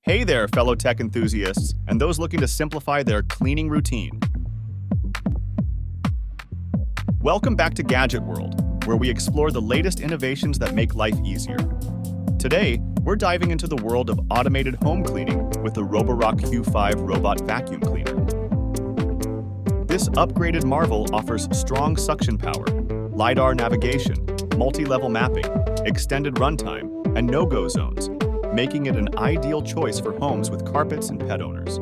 Hey there, fellow tech enthusiasts, and those looking to simplify their cleaning routine. Welcome back to Gadget World, where we explore the latest innovations that make life easier. Today, we're diving into the world of automated home cleaning with the Roborock Q5 robot vacuum cleaner. This upgraded marvel offers strong suction power, LiDAR navigation, multi-level mapping, extended runtime, and no-go zones, making it an ideal choice for homes with carpets and pet owners.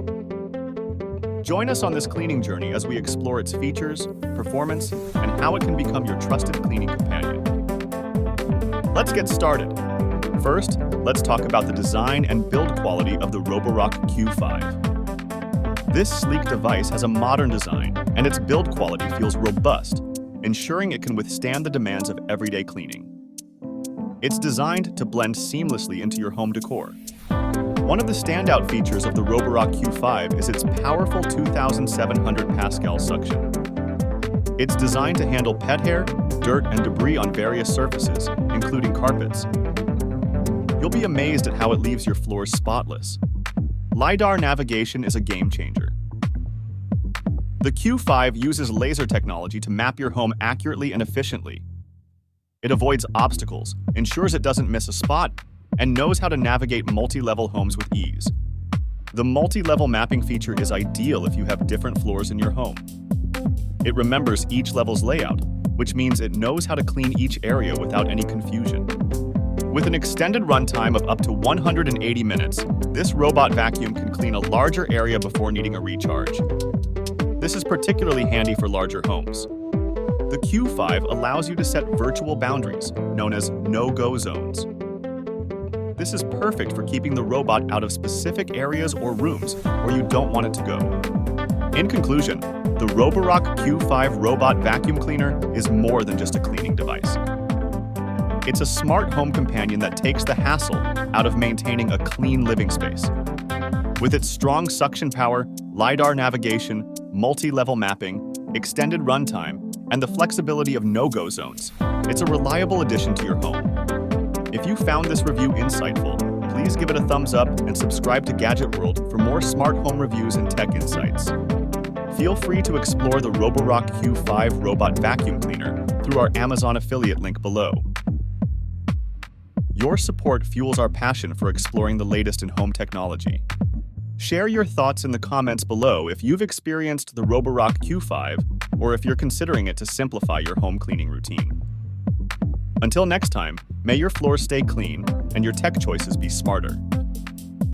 Join us on this cleaning journey as we explore its features, performance, and how it can become your trusted cleaning companion. Let's get started. First, let's talk about the design and build quality of the Roborock Q5. This sleek device has a modern design, and its build quality feels robust, ensuring it can withstand the demands of everyday cleaning. It's designed to blend seamlessly into your home decor. One of the standout features of the Roborock Q5 is its powerful 2,700 Pascal suction. It's designed to handle pet hair, dirt, and debris on various surfaces, including carpets. You'll be amazed at how it leaves your floors spotless. LiDAR navigation is a game changer. The Q5 uses laser technology to map your home accurately and efficiently. It avoids obstacles, ensures it doesn't miss a spot, and knows how to navigate multi-level homes with ease. The multi-level mapping feature is ideal if you have different floors in your home. It remembers each level's layout, which means it knows how to clean each area without any confusion. With an extended runtime of up to 180 minutes, this robot vacuum can clean a larger area before needing a recharge. This is particularly handy for larger homes. The Q5 allows you to set virtual boundaries, known as no-go zones. This is perfect for keeping the robot out of specific areas or rooms where you don't want it to go. In conclusion, the Roborock Q5 robot vacuum cleaner is more than just a cleaning device. It's a smart home companion that takes the hassle out of maintaining a clean living space. With its strong suction power, LiDAR navigation, multi-level mapping, extended runtime, and the flexibility of no-go zones, it's a reliable addition to your home. If you found this review insightful, please give it a thumbs up and subscribe to Gadget World for more smart home reviews and tech insights. Feel free to explore the Roborock Q5 robot vacuum cleaner through our Amazon affiliate link below. Your support fuels our passion for exploring the latest in home technology. Share your thoughts in the comments below if you've experienced the Roborock Q5 or if you're considering it to simplify your home cleaning routine. Until next time, may your floors stay clean and your tech choices be smarter.